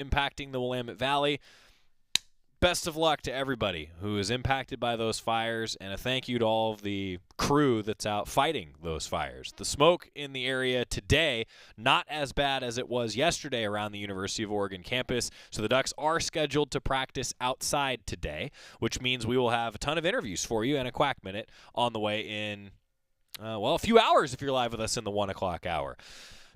impacting the Willamette Valley. Best of luck to everybody who is impacted by those fires, and a thank you to all of the crew that's out fighting those fires. The smoke in the area today, not as bad as it was yesterday around the University of Oregon campus, so the Ducks are scheduled to practice outside today, which means we will have a ton of interviews for you and a Quack Minute on the way in, a few hours if you're live with us in the 1 o'clock hour.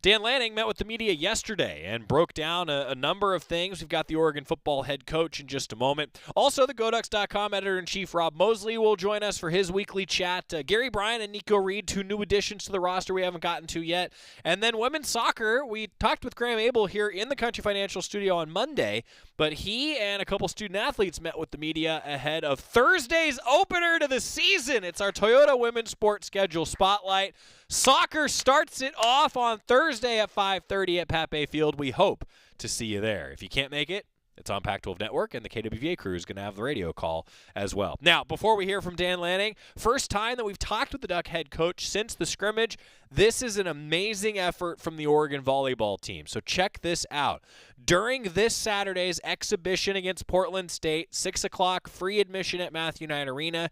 Dan Lanning met with the media yesterday and broke down a number of things. We've got the Oregon football head coach in just a moment. Also, the GoDucks.com editor-in-chief Rob Moseley will join us for his weekly chat. Gary Bryan and Nico Reed, two new additions to the roster we haven't gotten to yet. And then women's soccer, we talked with Graham Abel here in the Country Financial Studio on Monday, but he and a couple student-athletes met with the media ahead of Thursday's opener to the season. It's our Toyota Women's Sports Schedule Spotlight. Soccer starts it off on Thursday at 5:30 at Pat Bay Field. We hope to see you there. If you can't make it, it's on Pac-12 Network, and the KWVA crew is going to have the radio call as well. Now, before we hear from Dan Lanning, first time that we've talked with the Duck head coach since the scrimmage. This is an amazing effort from the Oregon volleyball team, so check this out. During this Saturday's exhibition against Portland State, 6 o'clock, free admission at Matthew Knight Arena,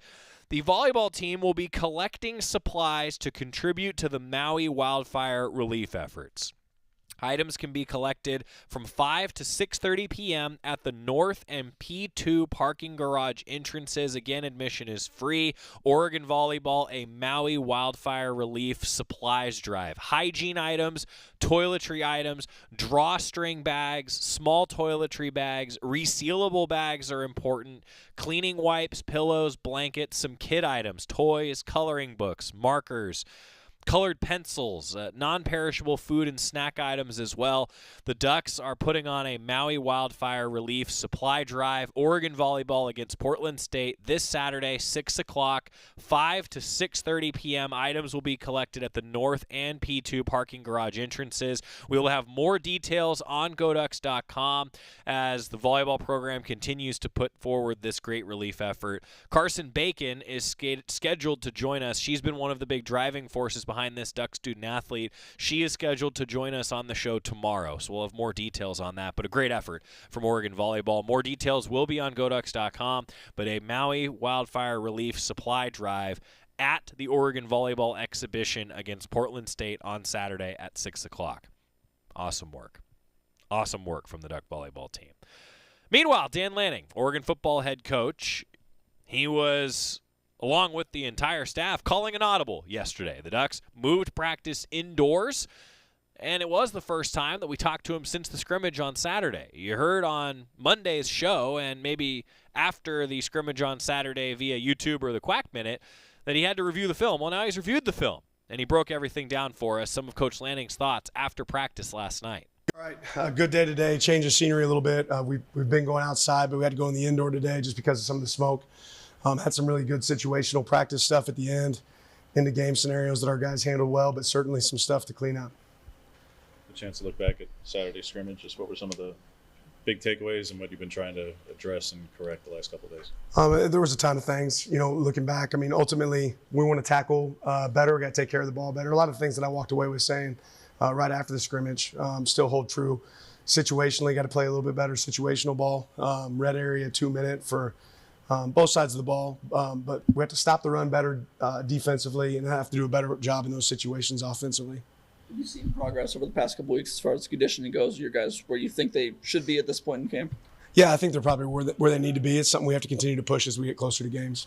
the volleyball team will be collecting supplies to contribute to the Maui wildfire relief efforts. Items can be collected from 5 to 6:30 p.m. at the North and P2 parking garage entrances. Again, admission is free. Oregon Volleyball, a Maui wildfire relief supplies drive. Hygiene items, toiletry items, drawstring bags, small toiletry bags, resealable bags are important. Cleaning wipes, pillows, blankets, some kid items, toys, coloring books, markers, colored pencils, non-perishable food and snack items as well. The Ducks are putting on a Maui wildfire relief supply drive. Oregon Volleyball against Portland State this Saturday, 6 o'clock, 5 to 6:30 p.m. Items will be collected at the North and P2 parking garage entrances. We will have more details on GoDucks.com as the volleyball program continues to put forward this great relief effort. Carson Bacon is scheduled to join us. She's been one of the big driving forces behind this Duck student athlete. She is scheduled to join us on the show tomorrow, so we'll have more details on that, but a great effort from Oregon Volleyball. More details will be on GoDucks.com, but a Maui wildfire relief supply drive at the Oregon Volleyball exhibition against Portland State on Saturday at 6 o'clock. Awesome work. Awesome work from the Duck volleyball team. Meanwhile, Dan Lanning, Oregon football head coach, he was, along with the entire staff, calling an audible yesterday. The Ducks moved practice indoors, and it was the first time that we talked to him since the scrimmage on Saturday. You heard on Monday's show, and maybe after the scrimmage on Saturday via YouTube or the Quack Minute, that he had to review the film. Well, now he's reviewed the film, and he broke everything down for us, some of Coach Lanning's thoughts after practice last night. All right, good day today. Change of scenery a little bit. We've been going outside, but we had to go in the indoor today just because of some of the smoke. Had some really good situational practice stuff at the end, into game scenarios that our guys handled well, but certainly some stuff to clean up. A chance to look back at Saturday scrimmage, just what were some of the big takeaways and what you've been trying to address and correct the last couple of days? There was a ton of things, looking back. I mean, ultimately, we want to tackle better. We got to take care of the ball better. A lot of things that I walked away with saying right after the scrimmage still hold true. Situationally, got to play a little bit better situational ball. Red area 2 minute for both sides of the ball, but we have to stop the run better defensively and have to do a better job in those situations offensively. Have you seen progress over the past couple weeks as far as conditioning goes? Your guys, where you think they should be at this point in camp? Yeah, I think they're probably where they need to be. It's something we have to continue to push as we get closer to games.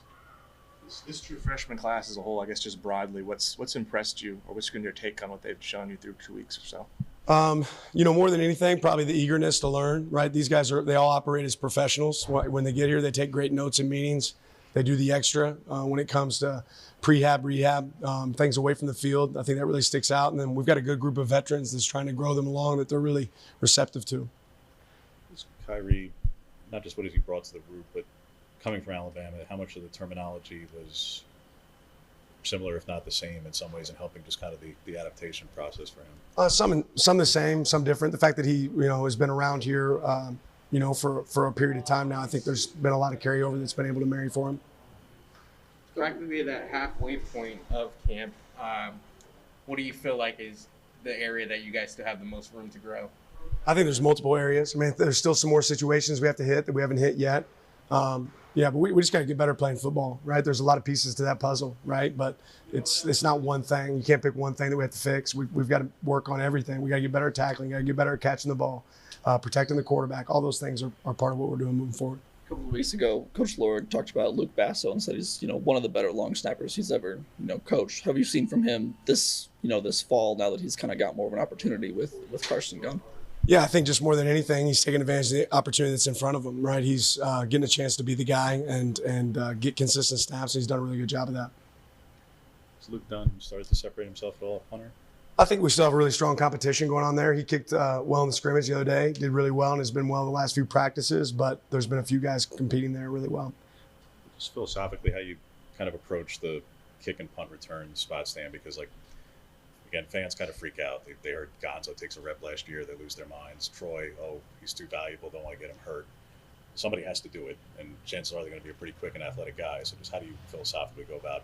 This true freshman class as a whole, I guess just broadly, what's impressed you, or what's been your take on what they've shown you through 2 weeks or so? More than anything, probably the eagerness to learn, right? These guys they all operate as professionals. When they get here, they take great notes in meetings. They do the extra when it comes to prehab, rehab, things away from the field. I think that really sticks out. And then we've got a good group of veterans that's trying to grow them along that they're really receptive to. Kyrie, not just what has he brought to the group, but coming from Alabama, how much of the terminology was similar, if not the same, in some ways, in helping just kind of the adaptation process for him? Some the same, some different. The fact that he, has been around here, for a period of time now, I think there's been a lot of carryover that's been able to marry for him. Practically that halfway point of camp, what do you feel like is the area that you guys still have the most room to grow? I think there's multiple areas. I mean, there's still some more situations we have to hit that we haven't hit yet. Yeah, but we just got to get better playing football, right? There's a lot of pieces to that puzzle, right? But it's not one thing. You can't pick one thing that we have to fix. We've got to work on everything. We got to get better at tackling. Got to get better at catching the ball, protecting the quarterback. All those things are part of what we're doing moving forward. A couple of weeks ago, Coach Lord talked about Luke Basso and said he's one of the better long snappers he's ever coached. Have you seen from him this this fall now that he's kind of got more of an opportunity with Carson gone? Yeah, I think just more than anything, he's taking advantage of the opportunity that's in front of him, right? He's getting a chance to be the guy and get consistent snaps. He's done a really good job of that. Has Luke Dunn started to separate himself at all, Hunter? I think we still have a really strong competition going on there. He kicked well in the scrimmage the other day, did really well, and has been well the last few practices, but there's been a few guys competing there really well. Just philosophically, how you kind of approach the kick and punt return spot stand, because again, fans kind of freak out. They heard Gonzo takes a rep last year, they lose their minds. Troy, he's too valuable, don't want to get him hurt. Somebody has to do it, and chances are they're going to be a pretty quick and athletic guy. So just how do you philosophically go about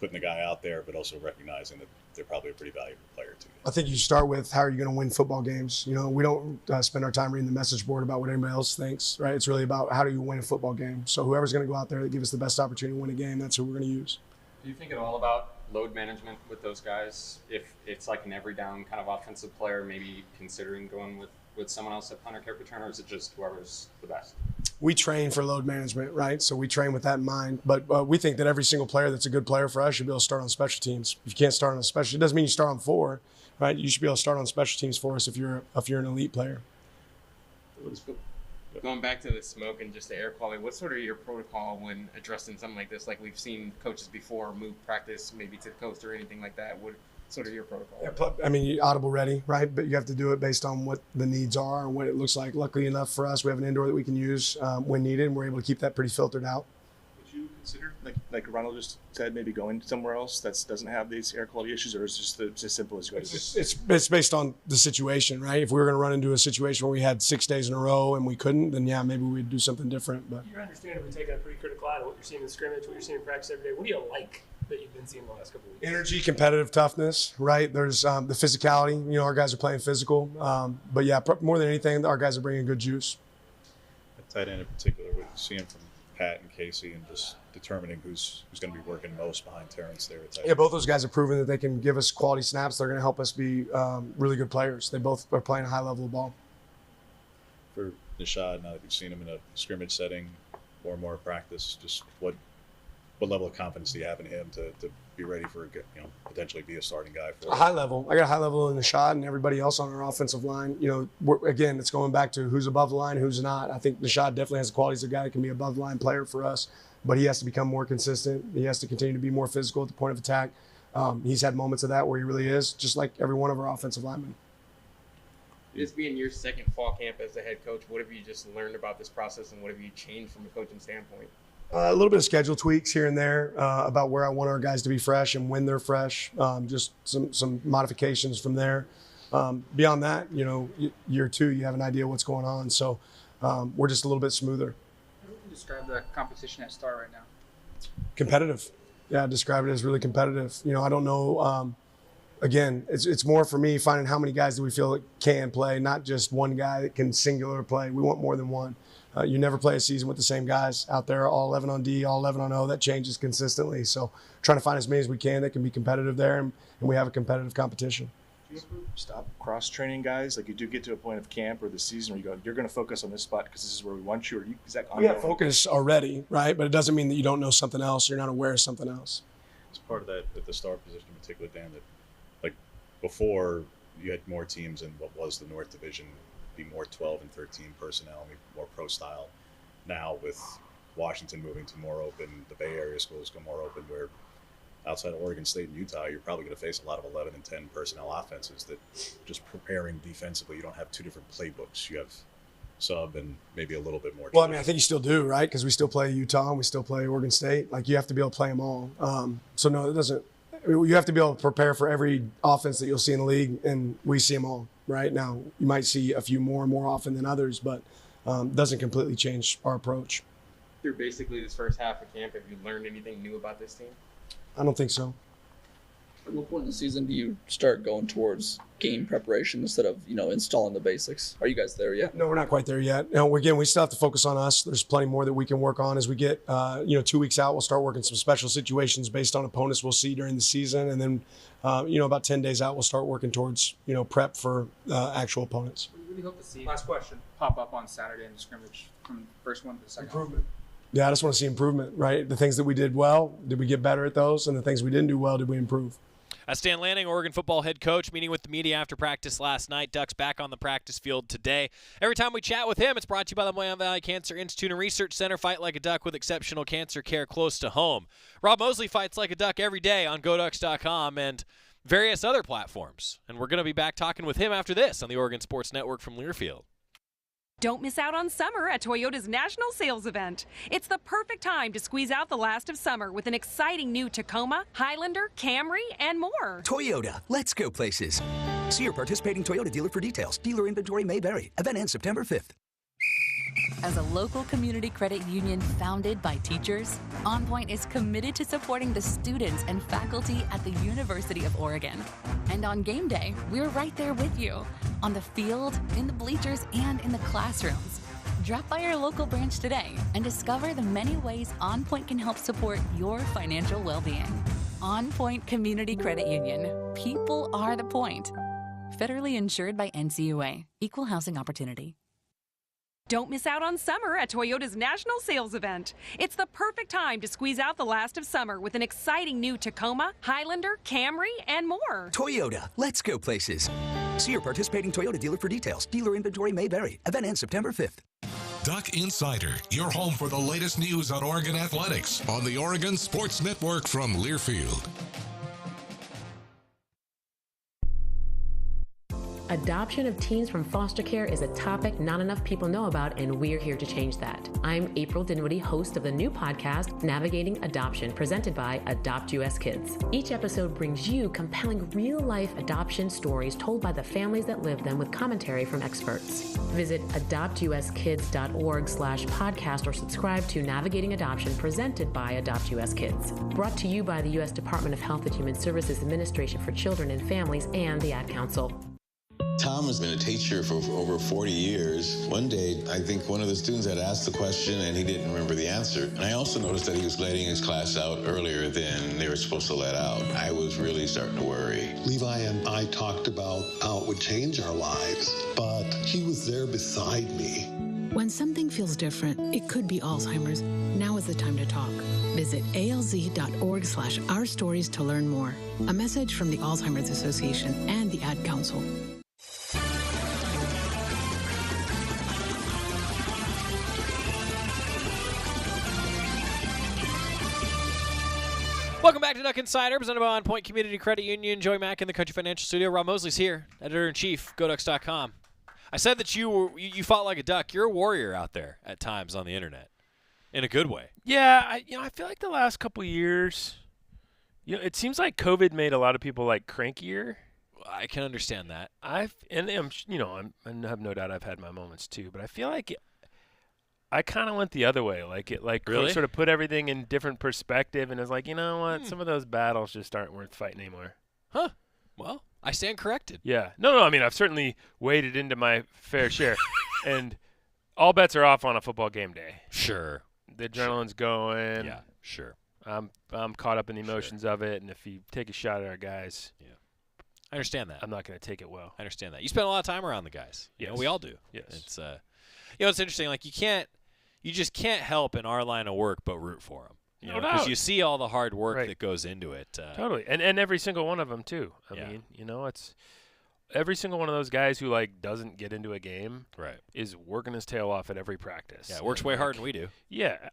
putting the guy out there, but also recognizing that they're probably a pretty valuable player to you? I think you start with how are you going to win football games. We don't spend our time reading the message board about what anybody else thinks, right? It's really about how do you win a football game. So whoever's going to go out there to give us the best opportunity to win a game, that's who we're going to use. Do you think at all about load management with those guys? If it's like an every down kind of offensive player, maybe considering going with someone else at punter, kick return, or is it just whoever's the best? We train for load management, right? So we train with that in mind. But we think that every single player that's a good player for us should be able to start on special teams. If you can't start on special, it doesn't mean you start on 4, right? You should be able to start on special teams for us if you're an elite player. Going back to the smoke and just the air quality, what's sort of your protocol when addressing something like this? Like we've seen coaches before move practice maybe to the coast or anything like that. What sort of your protocol? Yeah, I mean, you audible ready, right? But you have to do it based on what the needs are and what it looks like. Luckily enough for us, we have an indoor that we can use when needed, and we're able to keep that pretty filtered out. Would you consider, like Ronald just said, maybe going somewhere else that doesn't have these air quality issues, or is it just as simple as you guys? It's based on the situation, right? If we were going to run into a situation where we had 6 days in a row and we couldn't, then yeah, maybe we'd do something different. But you're understandably taking a pretty critical eye to what you're seeing in scrimmage, what you're seeing in practice every day. What do you like that you've been seeing the last couple of weeks? Energy, competitive toughness, right? There's the physicality. Our guys are playing physical. But yeah, more than anything, our guys are bringing good juice. At tight end in particular, what you seeing from Pat and Casey, and just determining who's going to be working most behind Terrence there at tight end? Yeah, both those guys have proven that they can give us quality snaps. They're going to help us be really good players. They both are playing a high level of ball. For Nishad, now that you've seen him in a scrimmage setting or more practice, just what level of confidence do you have in him to be ready for potentially be a starting guy for a high level? I got a high level in the shot, and everybody else on our offensive line. Again, it's going back to who's above the line, who's not. I think Nishad definitely has the qualities of a guy that can be above the line player for us, but he has to become more consistent. He has to continue to be more physical at the point of attack. He's had moments of that where he really is, just like every one of our offensive linemen. This being your second fall camp as the head coach, what have you just learned about this process, and what have you changed from a coaching standpoint? A little bit of schedule tweaks here and there about where I want our guys to be fresh and when they're fresh. Just some modifications from there. Beyond that, year 2, you have an idea what's going on. So we're just a little bit smoother. How would you describe the competition at Star right now? Competitive. Yeah, I describe it as really competitive. I don't know. Again, it's more for me finding how many guys do we feel that can play, not just one guy that can singular play. We want more than one. You never play a season with the same guys out there, all 11 on D, all 11 on O. That changes consistently. So trying to find as many as we can that can be competitive there, and we have a competitive competition. Do you ever stop cross-training guys? Like you do get to a point of camp or the season where you go, you're going to focus on this spot because this is where we want you, or is that ongoing? We have focus already, right? But it doesn't mean that you don't know something else. You're not aware of something else. It's part of that at the star position in particular, Dan, that before you had more teams in what was the North Division, be more 12 and 13 personnel, more pro style. Now with Washington moving to more open, the Bay Area schools go more open, where outside of Oregon State and Utah, you're probably going to face a lot of 11 and 10 personnel offenses that just preparing defensively, you don't have 2 different playbooks. You have sub and maybe a little bit more. Well, I mean, I think you still do, right? Because we still play Utah and we still play Oregon State. Like, you have to be able to play them all. So, no, it doesn't. I mean, you have to be able to prepare for every offense that you'll see in the league, and we see them all, right? Now, you might see a few more often than others, but doesn't completely change our approach. Through basically this first half of camp, have you learned anything new about this team? I don't think so. At what point in the season do you start going towards game preparation instead of, installing the basics? Are you guys there yet? No, we're not quite there yet. Again, we still have to focus on us. There's plenty more that we can work on as we get, 2 weeks out. We'll start working some special situations based on opponents we'll see during the season. And then, about 10 days out, we'll start working towards, prep for actual opponents. We really hope to see last question pop up on Saturday in the scrimmage from the first one to the second. Improvement. Yeah, I just want to see improvement, right? The things that we did well, did we get better at those? And the things we didn't do well, did we improve? That's Dan Lanning, Oregon football head coach, meeting with the media after practice last night. Ducks back on the practice field today. Every time we chat with him, it's brought to you by the Moyan Valley Cancer Institute and Research Center. Fight like a duck with exceptional cancer care close to home. Rob Moseley fights like a duck every day on GoDucks.com and various other platforms. And we're going to be back talking with him after this on the Oregon Sports Network from Learfield. Don't miss out on summer at Toyota's National Sales Event. It's the perfect time to squeeze out the last of summer with an exciting new Tacoma, Highlander, Camry, and more. Toyota, let's go places. See your participating Toyota dealer for details. Dealer inventory may vary. Event ends September 5th. As a local community credit union founded by teachers, OnPoint is committed to supporting the students and faculty at the University of Oregon. And on game day, we're right there with you, on the field, in the bleachers, and in the classrooms. Drop by our local branch today and discover the many ways OnPoint can help support your financial well-being. OnPoint Community Credit Union. People are the point. Federally insured by NCUA. Equal housing opportunity. Don't miss out on summer at Toyota's National Sales Event. It's the perfect time to squeeze out the last of summer with an exciting new Tacoma, Highlander, Camry, and more. Toyota, let's go places. See your participating Toyota dealer for details. Dealer inventory may vary. Event ends September 5th. Duck Insider, your home for the latest news on Oregon athletics on the Oregon Sports Network from Learfield. Adoption of teens from foster care is a topic not enough people know about, and we're here to change that. I'm April Dinwiddie, host of the new podcast, Navigating Adoption, presented by Adopt US Kids. Each episode brings you compelling real-life adoption stories told by the families that live them with commentary from experts. Visit adoptuskids.org/podcast or subscribe to Navigating Adoption, presented by Adopt US Kids. Brought to you by the U.S. Department of Health and Human Services Administration for Children and Families and the Ad Council. Tom has been a teacher for over 40 years. One day, I think one of the students had asked the question and he didn't remember the answer. And I also noticed that he was letting his class out earlier than they were supposed to let out. I was really starting to worry. Levi and I talked about how it would change our lives, but he was there beside me. When something feels different, it could be Alzheimer's. Now is the time to talk. Visit alz.org/ourstories to learn more. A message from the Alzheimer's Association and the Ad Council. Welcome back to Duck Insider, presented by OnPoint Community Credit Union. Joey Mack in the Country Financial Studio. Rob Moseley's here, editor-in-chief, GoDucks.com. I said that you fought like a duck. You're a warrior out there at times on the internet, in a good way. Yeah, I feel like the last couple years, it seems like COVID made a lot of people like crankier. I can understand that. I have no doubt I've had my moments too, but I feel like I kind of went the other way. Really? Sort of put everything in different perspective, and it's like, you know what? Some of those battles just aren't worth fighting anymore. Huh? Well, I stand corrected. Yeah. No. I mean, I've certainly waded into my fair share, and all bets are off on a football game day. Sure. The adrenaline's going. Yeah. Sure. I'm caught up in the emotions of it, and if you take a shot at our guys, yeah, I understand that. I'm not going to take it well. I understand that. You spend a lot of time around the guys. Yes. We all do. Yes. It's it's interesting. Like you just can't help in our line of work but root for them. Because you see all the hard work that goes into it. Totally, and every single one of them too. I mean, it's every single one of those guys who doesn't get into a game, is working his tail off at every practice. Yeah, works way harder than we do. Yeah,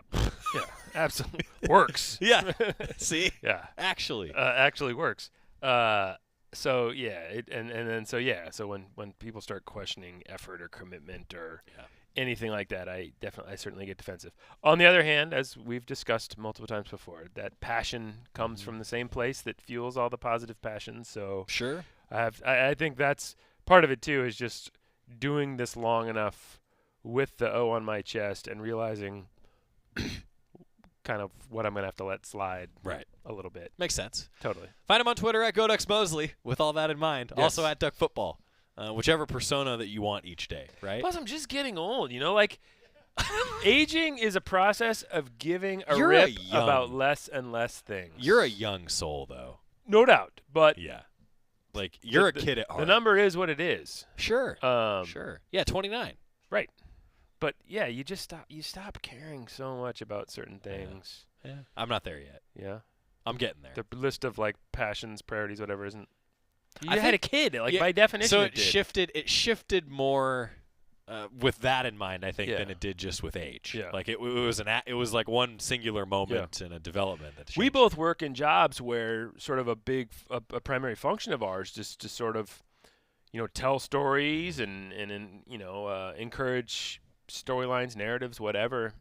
absolutely works. Yeah, see, yeah, actually works. So when people start questioning effort or commitment or anything like that, I certainly get defensive. On the other hand, as we've discussed multiple times before, that passion comes from the same place that fuels all the positive passions. So sure, I think that's part of it too, is just doing this long enough with the O on my chest and realizing kind of what I'm going to have to let slide Right. a little bit. Makes sense. Totally. Find him on Twitter at GoDucksMoseley with all that in mind. Yes. Also at Duck Football. Whichever persona that you want each day, right? Plus, I'm just getting old, like aging is a process of giving a You're rip young. about less and less things. You're a young soul, though. No doubt, but yeah, like you're a kid at heart. The number is what it is. Sure. Sure. Yeah, 29. Right. But yeah, you just stop caring so much about certain things. Yeah. I'm not there yet. Yeah. I'm getting there. The list of like passions, priorities, whatever isn't. I had a think- kid, like yeah, by definition. So it did. It shifted more with that in mind, I think, than it did just with age. Yeah. Like it was like one singular moment in a development that changed. We both work in jobs where sort of a primary function of ours just to sort of, tell stories and encourage storylines, narratives, whatever.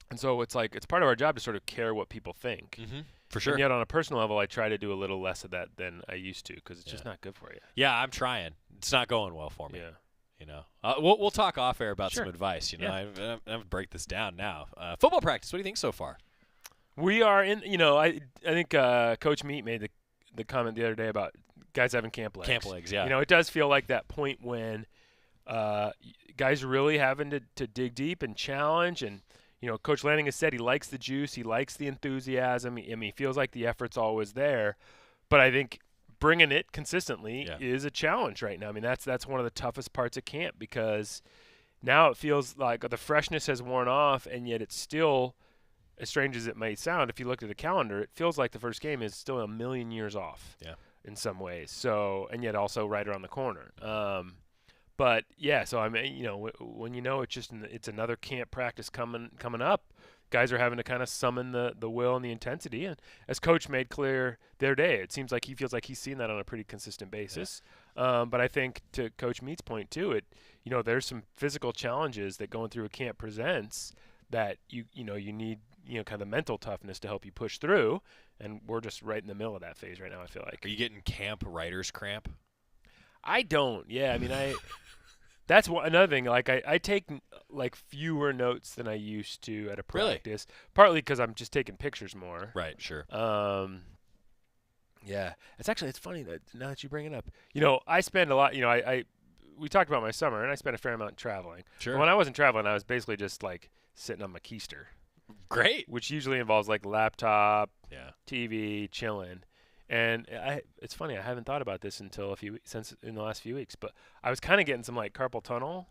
And so it's part of our job to sort of care what people think. Mm-hmm. For sure. And yet on a personal level, I try to do a little less of that than I used to because it's just not good for you. Yeah, I'm trying. It's not going well for me. Yeah. We'll talk off air about Sure. some advice. Yeah. I have to break this down now. Football practice. What do you think so far? We are in. I think Coach Meat made the comment the other day about guys having camp legs. Camp legs, yeah. It does feel like that point when guys are really having to dig deep and challenge. And Coach Lanning has said he likes the juice, he likes the enthusiasm. He feels like the effort's always there. But I think bringing it consistently is a challenge right now. I mean, that's one of the toughest parts of camp because now it feels like the freshness has worn off, and yet it's still, as strange as it may sound, if you looked at the calendar, it feels like the first game is still a million years off in some ways. So, and yet also right around the corner. But yeah, so I mean, when it's another camp practice coming up, guys are having to kind of summon the will and the intensity. And as Coach made clear the other day, it seems like he feels like he's seen that on a pretty consistent basis. But I think to Coach Meat's point too, there's some physical challenges that going through a camp presents that you need kind of the mental toughness to help you push through. And we're just right in the middle of that phase right now, I feel like. Are you getting camp writer's cramp? I don't. Yeah, I mean, that's another thing. Like I take like fewer notes than I used to at a practice, partly because I'm just taking pictures more. Right. Sure. Yeah, it's funny that now that you bring it up. I spend a lot. We talked about my summer, and I spent a fair amount traveling. Sure. But when I wasn't traveling, I was basically just like sitting on my keister. Great. Which usually involves like laptop, TV, chilling. And it's funny, I haven't thought about this until since in the last few weeks, but I was kind of getting some like carpal tunnel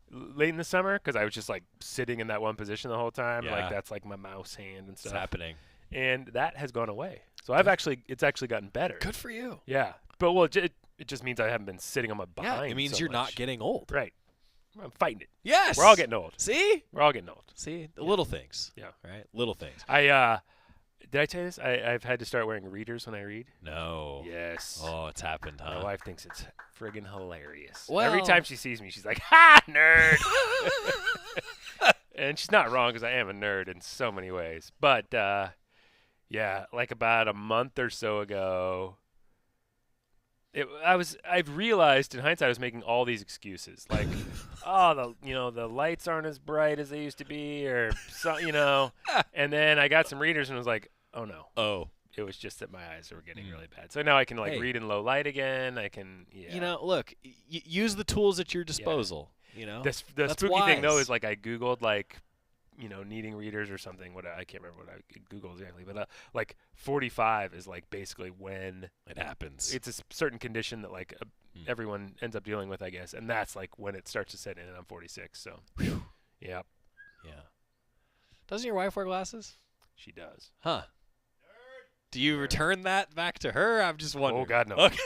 late in the summer because I was just like sitting in that one position the whole time. Yeah. Like that's like my mouse hand and stuff. It's happening. And that has gone away. So it's actually gotten better. Good for you. Yeah. But it just means I haven't been sitting on my behind. Yeah, it means so you're much. not getting old. Right. I'm fighting it. Yes. We're all getting old. See? We're all getting old. See? The little things. Yeah. Right? Little things. Did I tell you this? I've had to start wearing readers when I read. No. Yes. Oh, it's happened, huh? My wife thinks it's friggin' hilarious. Well, every time she sees me, she's like, "Ha, nerd!" And she's not wrong because I am a nerd in so many ways. But yeah, like about a month or so ago, I've realized in hindsight I was making all these excuses, like, the lights aren't as bright as they used to be, or so, and then I got some readers and was like, oh no, it was just that my eyes were getting really bad. So now I can read in low light again. I can, look, use the tools at your disposal. The spooky thing though is like I Googled needing readers or something. I can't remember what I Googled exactly, but like 45 is like basically when it happens. It's a certain condition that like everyone ends up dealing with, I guess, and that's like when it starts to set in. And I'm 46, so yeah. Doesn't your wife wear glasses? She does. Huh? Do you return that back to her? I'm just wondering. Oh God, no. Okay.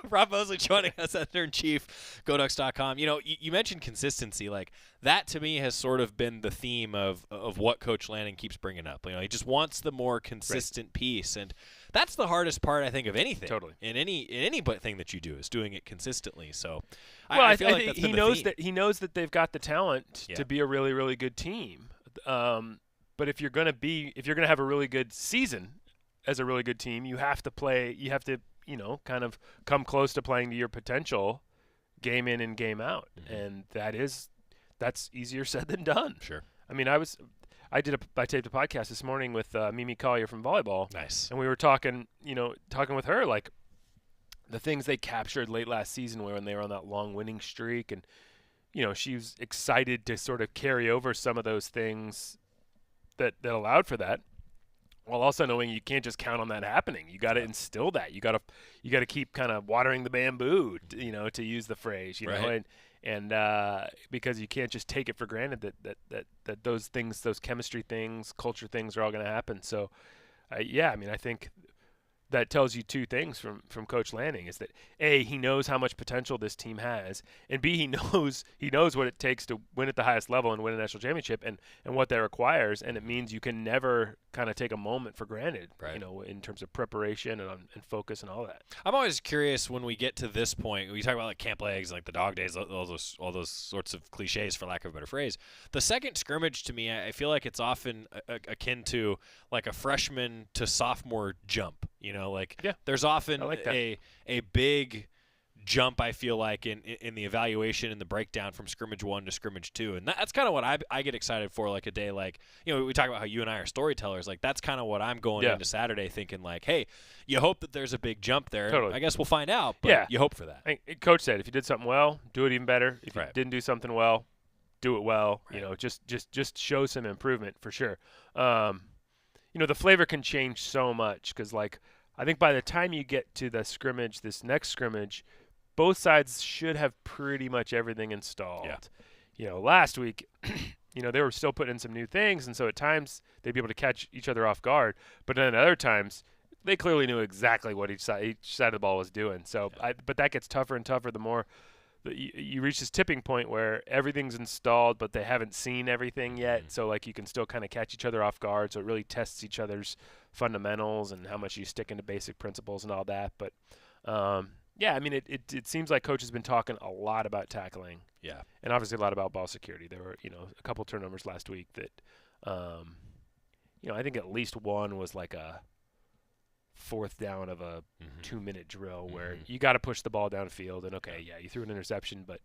Rob Moseley joining us, editor-in-chief, GoDucks.com. You mentioned consistency. Like, that to me has sort of been the theme of what Coach Lanning keeps bringing up. He just wants the more consistent piece, and that's the hardest part, I think, of anything. Totally. In any thing that you do is doing it consistently. So, well, I feel like think that's he been knows the theme. that he knows that they've got the talent to be a really, really good team. But if you're gonna have a really good season as a really good team, you have to kind of come close to playing to your potential game in and game out. Mm-hmm. And that's easier said than done. Sure. I mean, I I taped a podcast this morning with Mimi Collier from volleyball. Nice. And we were talking with her, like, the things they captured late last season when they were on that long winning streak. And, she was excited to sort of carry over some of those things that allowed for that, while also knowing you can't just count on that happening. You got to instill that. You got to keep kind of watering the bamboo, to use the phrase, right. and because you can't just take it for granted that those things, those chemistry things, culture things are all going to happen. So, I think that tells you two things from Coach Lanning, is that A, he knows how much potential this team has, and B, he knows what it takes to win at the highest level and win a national championship, and what that requires. And it means you can never kind of take a moment for granted, right. In terms of preparation and focus and all that. I'm always curious when we get to this point. We talk about like camp legs, like the dog days, all those sorts of cliches, for lack of a better phrase. The second scrimmage, to me, I feel like it's often akin to like a freshman to sophomore jump. There's often a big jump, I feel like, in the evaluation and the breakdown from scrimmage 1 to scrimmage 2. And that's kind of what I get excited for, like a day like, we talk about how you and I are storytellers. Like, that's kind of what I'm going into Saturday thinking, like, hey, you hope that there's a big jump there. Totally. I guess we'll find out, but you hope for that. Coach said if you did something well, do it even better. If you didn't do something well, do it well. Right. Just show some improvement for sure. The flavor can change so much because, like, I think by the time you get to the scrimmage, this next scrimmage, both sides should have pretty much everything installed. Yeah. Last week, they were still putting in some new things, and so at times they'd be able to catch each other off guard. But then at other times, they clearly knew exactly what each side of the ball was doing. So, but that gets tougher and tougher the more you reach this tipping point where everything's installed, but they haven't seen everything yet. Mm-hmm. So, like, you can still kind of catch each other off guard. So it really tests each other's fundamentals and how much you stick into basic principles and all that. But, it seems like Coach has been talking a lot about tackling. Yeah. And obviously a lot about ball security. There were, a couple turnovers last week that, I think at least one was like a fourth down of a 2-minute drill where you got to push the ball downfield, and you threw an interception, but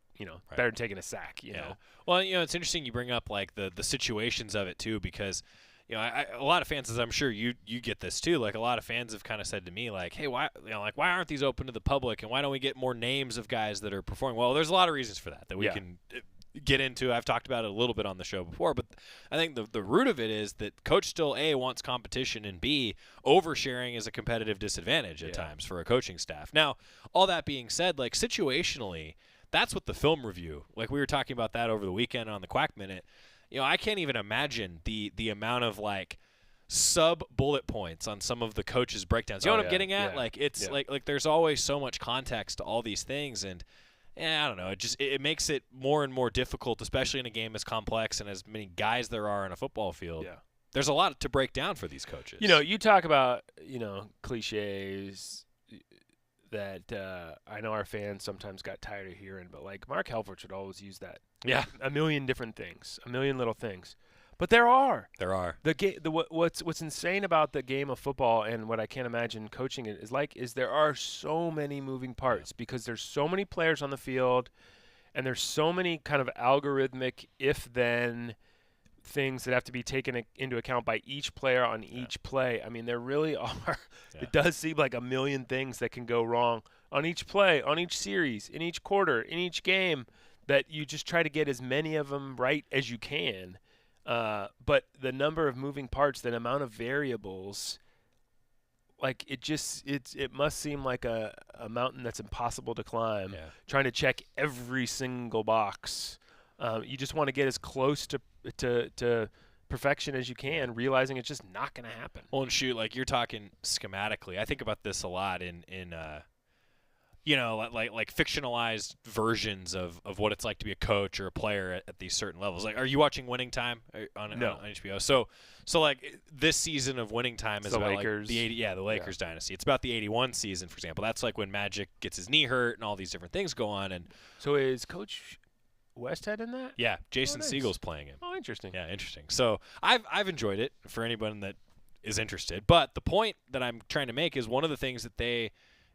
better than taking a sack. You know. Well, it's interesting you bring up like the situations of it too, because a lot of fans, as I'm sure you get this too. Like, a lot of fans have kind of said to me, like, hey, why aren't these open to the public, and why don't we get more names of guys that are performing well? There's a lot of reasons for that we can get into. I've talked about it a little bit on the show before, but I think the root of it is that Coach still A, wants competition, and B, oversharing is a competitive disadvantage at times for a coaching staff. Now, all that being said, like, situationally, that's what the film review, like we were talking about that over the weekend on the Quack Minute. I can't even imagine the amount of like sub bullet points on some of the coaches' breakdowns. You know what I'm getting at? Like, it's like there's always so much context to all these things, and I don't know. It makes it more and more difficult, especially in a game as complex and as many guys there are in a football field. Yeah. There's a lot to break down for these coaches. You talk about, cliches that I know our fans sometimes got tired of hearing, but like Mark Helfrich would always use that. Yeah. A million different things, a million little things. But there are. What's insane about the game of football, and what I can't imagine coaching it is there are so many moving parts because there's so many players on the field, and there's so many kind of algorithmic if-then things that have to be taken into account by each player on each play. I mean, there really are. It does seem like a million things that can go wrong on each play, on each series, in each quarter, in each game, that you just try to get as many of them right as you can. But the number of moving parts, the amount of variables, like it must seem like a mountain that's impossible to climb. Trying to check every single box. You just want to get as close to perfection as you can, realizing it's just not going to happen. Well, and shoot, like you're talking schematically. I think about this a lot in like fictionalized versions of what it's like to be a coach or a player at these certain levels. Like, are you watching Winning Time on HBO? So like this season of Winning Time is about Lakers. Like the Lakers dynasty. It's about the '81 season, for example. That's like when Magic gets his knee hurt and all these different things go on. And so is Coach Westhead in that? Yeah, Jason Siegel's playing him. Oh, interesting. Yeah, interesting. So I've enjoyed it for anyone that is interested. But the point that I'm trying to make is one of the things that they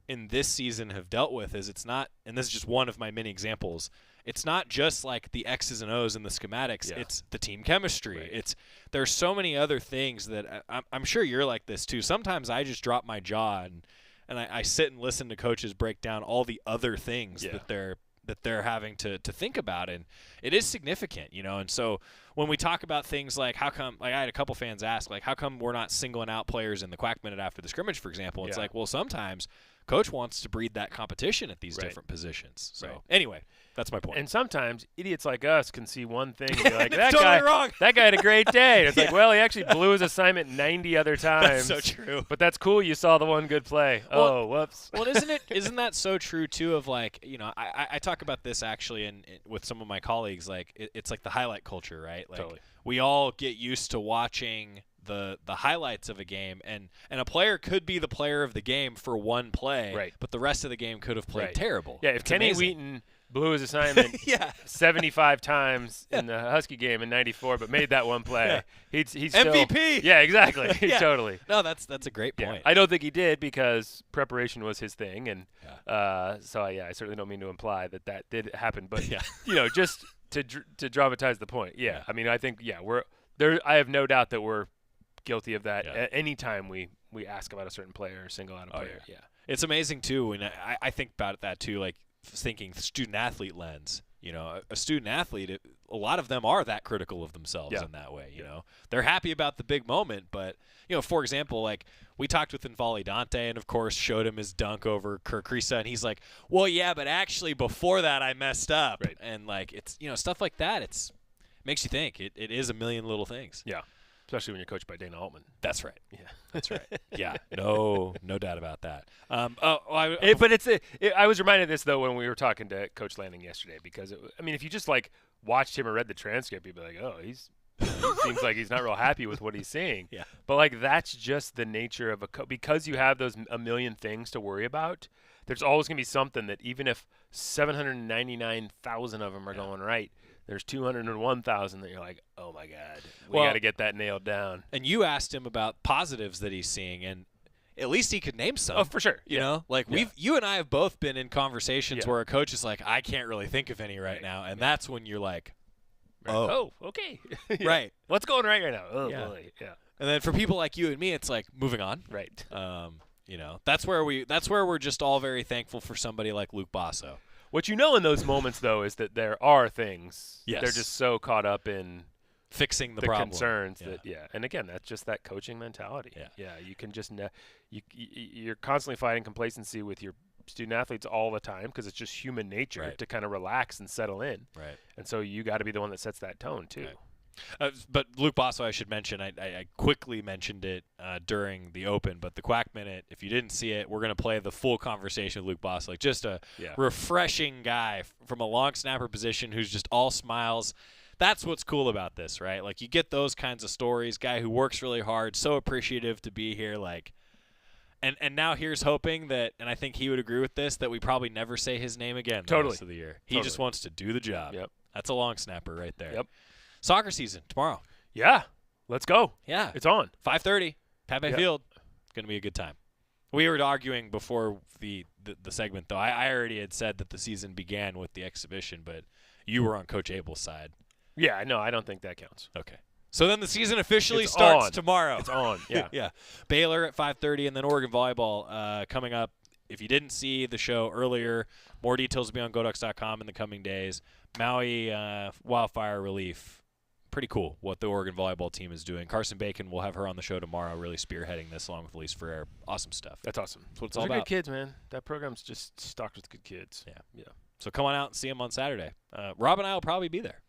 in this season have dealt with is it's not, and this is just one of my many examples, it's not just like the X's and O's and the schematics. Yeah. It's the team chemistry. Right. There's so many other things that I'm sure you're like this too. Sometimes I just drop my jaw and I sit and listen to coaches break down all the other things that they're having to think about, and it is significant, And so when we talk about things like how come, like I had a couple fans ask, like how come we're not singling out players in the quack minute after the scrimmage, for example? It's like, well, sometimes coach wants to breed that competition at these different positions. So anyway, that's my point. And sometimes idiots like us can see one thing and be like, that guy, wrong. That guy had a great day. And it's like, well, he actually blew his assignment 90 other times. That's so true. But that's cool. You saw the one good play. Well, whoops. Well, isn't that so true too? Of like, I talk about this actually with some of my colleagues. Like, it's like the highlight culture, right? Like, totally. We all get used to watching the highlights of a game, and a player could be the player of the game for one play, but the rest of the game could have played terrible. Yeah, if Kenny Wheaton blew his assignment 75 times in the Husky game in '94, but made that one play, he's still MVP. Yeah, exactly. Totally. No, that's a great point. I don't think he did because preparation was his thing, and so I certainly don't mean to imply that did happen, but just to dramatize the point. Yeah, I mean, I think we're there. I have no doubt that we're guilty of that any time we ask about a certain player or single out a player. It's amazing too, and I think about that too, like thinking student athlete lens. A student athlete, a lot of them are that critical of themselves in that way. They're happy about the big moment, but for example, like we talked with Nvali Dante, and of course showed him his dunk over Kirk Risa, and he's like, well, yeah, but actually before that I messed up, and like it's stuff like that. It makes you think. It is a million little things. Yeah. Especially when you're coached by Dana Altman. That's right. Yeah, that's right. Yeah, no doubt about that. I was reminded of this though when we were talking to Coach Lanning yesterday, because if you just like watched him or read the transcript, you'd be like, oh, he seems like he's not real happy with what he's seeing. Yeah. But like that's just the nature of because you have those a million things to worry about. There's always gonna be something that even if 799,000 of them are going right, there's 201,000 that you're like, oh my God, we got to get that nailed down. And you asked him about positives that he's seeing, and at least he could name some. Oh, for sure. You and I have both been in conversations where a coach is like, I can't really think of any right now, and that's when you're like, oh, okay, right. What's going right now? Oh boy, And then for people like you and me, it's like moving on. Right. That's where we're just all very thankful for somebody like Luke Basso. What in those moments, though, is that there are things. Yes. They're just so caught up in fixing the problem. Concerns that, and again, that's just that coaching mentality. Yeah, you can just you're constantly fighting complacency with your student athletes all the time because it's just human nature to kind of relax and settle in. Right. And so you got to be the one that sets that tone too. Right. But Luke Basso, I should mention, I quickly mentioned it during the Open, but the Quack Minute, if you didn't see it, we're going to play the full conversation with Luke Basso. Like just a refreshing guy from a long snapper position who's just all smiles. That's what's cool about this, right? Like you get those kinds of stories, guy who works really hard, so appreciative to be here, like and now here's hoping that, and I think he would agree with this, that we probably never say his name again the rest of the year. He just wants to do the job. Yep. That's a long snapper right there. Yep. Soccer season tomorrow. Yeah, let's go. Yeah, it's on 5:30. Pat Bay Field. It's gonna be a good time. We were arguing before the segment, though. I already had said that the season began with the exhibition, but you were on Coach Abel's side. Yeah, no, I don't think that counts. Okay. So then the season officially starts tomorrow. It's on. Yeah. Yeah. Baylor at 5:30, and then Oregon volleyball coming up. If you didn't see the show earlier, more details will be on GoDucks.com in the coming days. Maui wildfire relief. Pretty cool what the Oregon volleyball team is doing. Carson Bacon, will have her on the show tomorrow, really spearheading this along with Elise Ferrer. Awesome stuff. That's awesome. That's what it's Those all are about. Good kids, man. That program's just stocked with good kids. Yeah. So come on out and see them on Saturday. Rob and I will probably be there.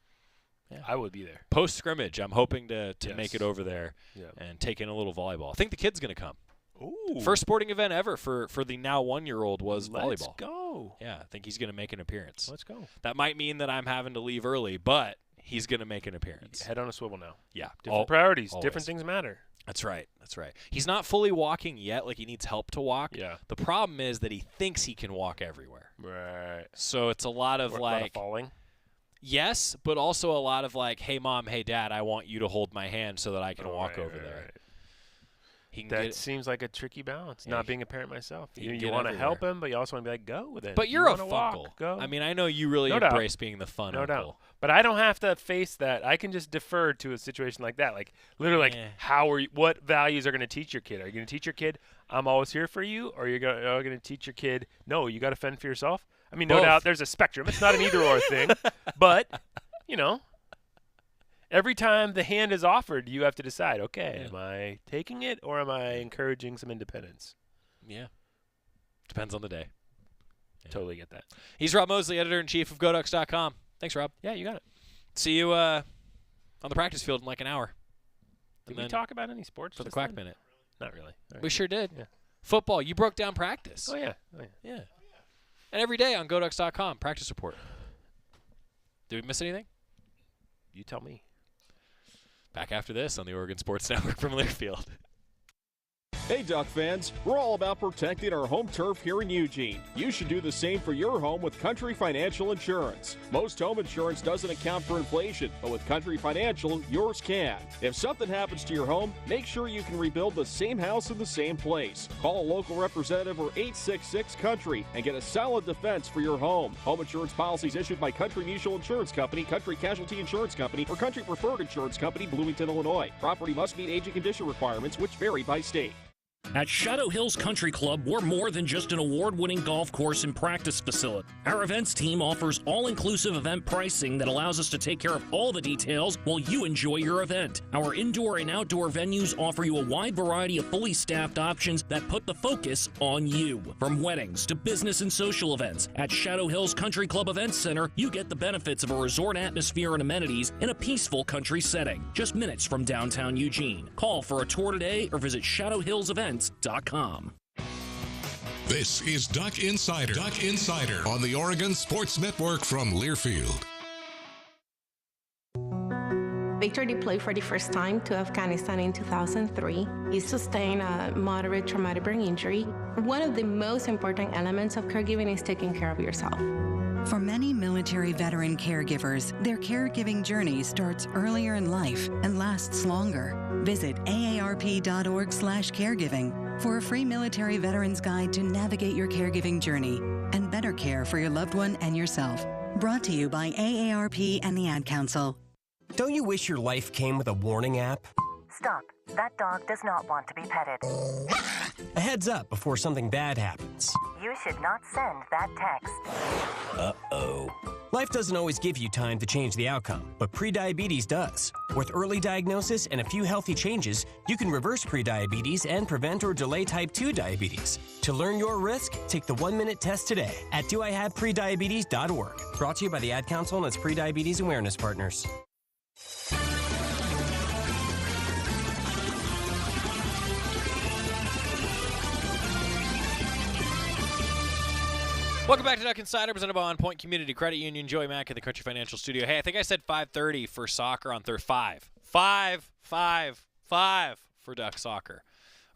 Yeah. I would be there. Post scrimmage, I'm hoping to make it over there and take in a little volleyball. I think the kid's going to come. Ooh. First sporting event ever for the now 1-year-old was volleyball. Let's go. Yeah, I think he's going to make an appearance. Let's go. That might mean that I'm having to leave early, but he's going to make an appearance. Head on a swivel now. Yeah. Different priorities. Always. Different things matter. That's right. He's not fully walking yet. Like, he needs help to walk. Yeah. The problem is that he thinks he can walk everywhere. Right. So it's a lot of A lot of falling? Yes, but also a lot of like, hey, Mom, hey, Dad, I want you to hold my hand so that I can walk over there. Right. That seems like a tricky balance, not being a parent myself. You want to everywhere. help him, but you also want to be like, go with it. But You you're a wanna walk, funkle. go. I mean, I know you really No doubt. embrace being the fun No uncle. doubt. But I don't have to face that. I can just defer to a situation like that. Like, literally, like, what values are going to teach your kid? Are you going to teach your kid, I'm always here for you? Or are you going to teach your kid, no, you got to fend for yourself? I mean, no Both. doubt there's a spectrum. It's not an either-or thing. But, every time the hand is offered, you have to decide, okay, am I taking it or am I encouraging some independence? Yeah. Depends on the day. Totally get that. He's Rob Moseley, editor-in-chief of GoDucks.com. Thanks, Rob. Yeah, you got it. See you on the practice field in like an hour. Did we talk about any sports for the just Quack then? Minute? Not really. All right. We sure did. Yeah. Football, you broke down practice. Oh, yeah. Yeah. And every day on GoDucks.com, practice report. Did we miss anything? You tell me. Back after this on the Oregon Sports Network from Learfield. Hey Duck fans, we're all about protecting our home turf here in Eugene. You should do the same for your home with Country Financial Insurance. Most home insurance doesn't account for inflation, but with Country Financial, yours can. If something happens to your home, make sure you can rebuild the same house in the same place. Call a local representative or 866-COUNTRY and get a solid defense for your home. Home insurance policies issued by Country Mutual Insurance Company, Country Casualty Insurance Company, or Country Preferred Insurance Company, Bloomington, Illinois. Property must meet age and condition requirements, which vary by state. At Shadow Hills Country Club, we're more than just an award-winning golf course and practice facility. Our events team offers all-inclusive event pricing that allows us to take care of all the details while you enjoy your event. Our indoor and outdoor venues offer you a wide variety of fully staffed options that put the focus on you. From weddings to business and social events, at Shadow Hills Country Club Events Center, you get the benefits of a resort atmosphere and amenities in a peaceful country setting, just minutes from downtown Eugene. Call for a tour today or visit shadowhillsevents.com. This is Duck Insider. Duck Insider on the Oregon Sports Network from Learfield. Victor deployed for the first time to Afghanistan in 2003. He sustained a moderate traumatic brain injury. One of the most important elements of caregiving is taking care of yourself. For many military veteran caregivers, their caregiving journey starts earlier in life and lasts longer. Visit aarp.org/caregiving for a free military veterans guide to navigate your caregiving journey and better care for your loved one and yourself. Brought to you by AARP and the Ad Council. Don't you wish your life came with a warning app? Stop. That dog does not want to be petted. A heads up before something bad happens. You should not send that text. Uh-oh. Life doesn't always give you time to change the outcome, but prediabetes does. With early diagnosis and a few healthy changes, you can reverse prediabetes and prevent or delay type 2 diabetes. To learn your risk, take the 1-minute test today at doihaveprediabetes.org. Brought to you by the Ad Council and its prediabetes awareness partners. Welcome back to Duck Insider, presented by OnPoint Community Credit Union. Joey Mack in the Country Financial Studio. Hey, I think I said 5:30 for soccer on Thursday. 5 for Duck Soccer.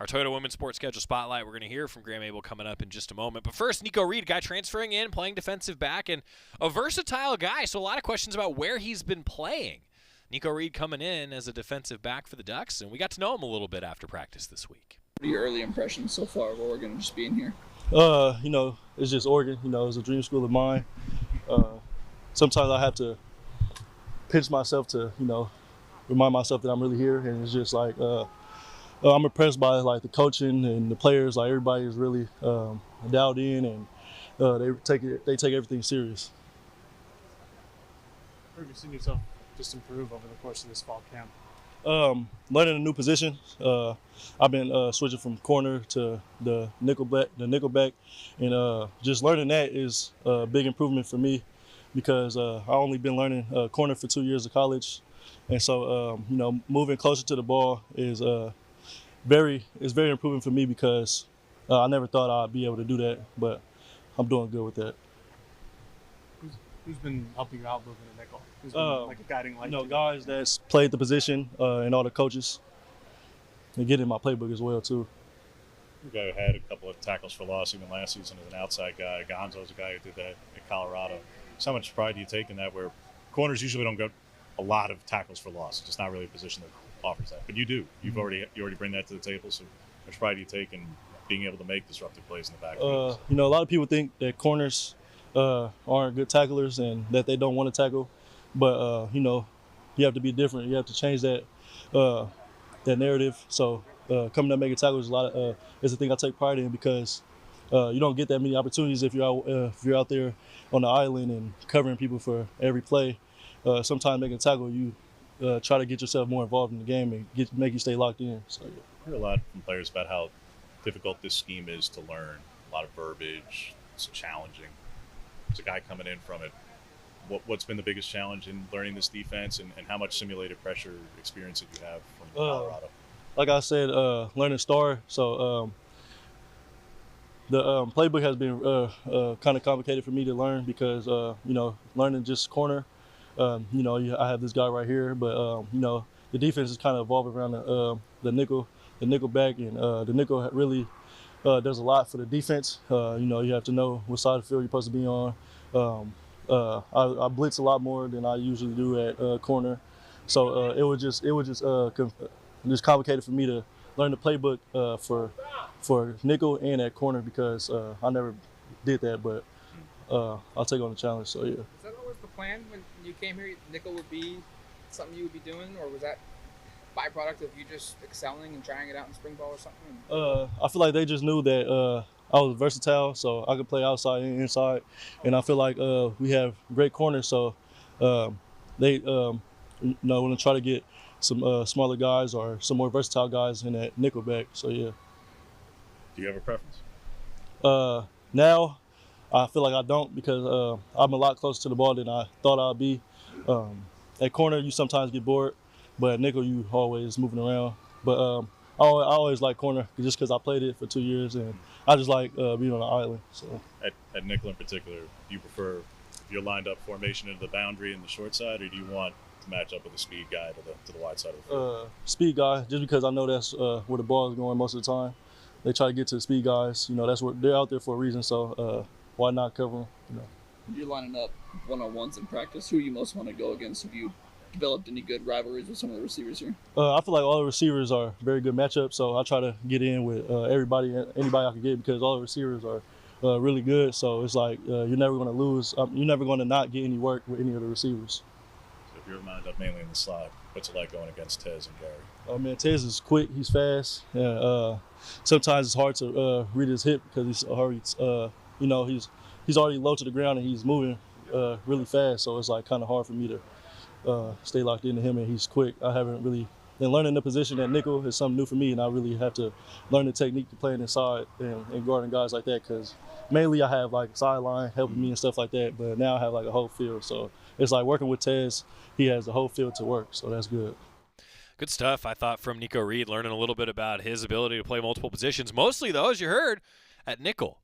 Our Toyota Women's Sports Schedule Spotlight. We're going to hear from Graham Abel coming up in just a moment. But first, Nico Reed, guy transferring in, playing defensive back, and a versatile guy. So a lot of questions about where he's been playing. Nico Reed coming in as a defensive back for the Ducks, and we got to know him a little bit after practice this week. What are your early impressions so far of Oregon just being here? It's just Oregon. It's a dream school of mine. Sometimes I have to pinch myself to, remind myself that I'm really here. And it's just like I'm impressed by like the coaching and the players. Like everybody is really dialed in, and they take everything serious. Where have you seen yourself just improve over the course of this fall camp? Learning a new position. I've been switching from corner to the nickelback, and just learning that is a big improvement for me because I only been learning corner for 2 years of college, and so moving closer to the ball is very improving for me because I never thought I'd be able to do that, but I'm doing good with that. Who's been helping you out moving the nickel? Who's been like a guiding light? Guys that's played the position and all the coaches. And get in my playbook as well, too. The guy who had a couple of tackles for loss even last season as an outside guy. Gonzo's a guy who did that at Colorado. So much pride do you take in that where corners usually don't get a lot of tackles for loss. It's just not really a position that offers that. But you do. You already bring that to the table. So much pride do you take in being able to make disruptive plays in the back? You know, a lot of people think that corners aren't good tacklers and that they don't want to tackle, but you know, you have to be different. You have to change that narrative. So coming up making tackles is a thing I take pride in, because you don't get that many opportunities if you're out there on the island and covering people for every play. Sometimes making a tackle, you try to get yourself more involved in the game and make you stay locked in. So, yeah. I hear a lot from players about how difficult this scheme is to learn. A lot of verbiage. It's challenging. As a guy coming in from it, what's been the biggest challenge in learning this defense, and how much simulated pressure experience did you have from Colorado? Like I said, learning star. So the playbook has been kind of complicated for me to learn, because you know, learning just corner. You know, I have this guy right here, but you know, the defense is kind of evolving around the nickel back, and the nickel really does a lot for the defense. You know, you have to know what side of the field you're supposed to be on. I blitz a lot more than I usually do at corner, so it was just complicated for me to learn the playbook for nickel and at corner, because I never did that, but I'll take on the challenge. So yeah. Is that always the plan when you came here? Nickel would be something you would be doing, or was that byproduct of you just excelling and trying it out in spring ball or something? I feel like they just knew that I was versatile, so I could play outside and inside, and I feel like we have great corners, so they you know, want to try to get some smaller guys or some more versatile guys in that nickel back. So yeah. Do you have a preference? Now, I feel like I don't, because I'm a lot closer to the ball than I thought I'd be. At corner, you sometimes get bored, but at nickel, you always moving around. But I always like corner, just because I played it for 2 years, and I just like being on the island. So At nickel in particular, do you prefer your lined up formation into the boundary and the short side, or do you want to match up with a speed guy to the wide side of the field? Speed guy, just because I know that's where the ball is going most of the time. They try to get to the speed guys. You know, that's where they're out there for a reason. So why not cover them? You know. You're lining up one-on-ones in practice. Who you most want to go against? Have you developed any good rivalries with some of the receivers here? I feel like all the receivers are very good matchups, so I try to get in with anybody I can get, because all the receivers are really good. So it's like you're never going to lose. You're never going to not get any work with any of the receivers. So if you're lined up mainly in the slot, what's it like going against Tez and Gary? Oh man, Tez is quick. He's fast. Sometimes it's hard to read his hip, because he's already, you know, he's already low to the ground and he's moving really fast. So it's like kind of hard for me to stay locked into him, and he's quick. I haven't really been learning the position at nickel is something new for me, and I really have to learn the technique to playing inside and guarding guys like that, because mainly I have like sideline helping me and stuff like that, but now I have like a whole field. So it's like working with Tez, he has the whole field to work, so that's good. Good stuff, I thought, from Nico Reed, learning a little bit about his ability to play multiple positions, mostly, though, as you heard, at nickel.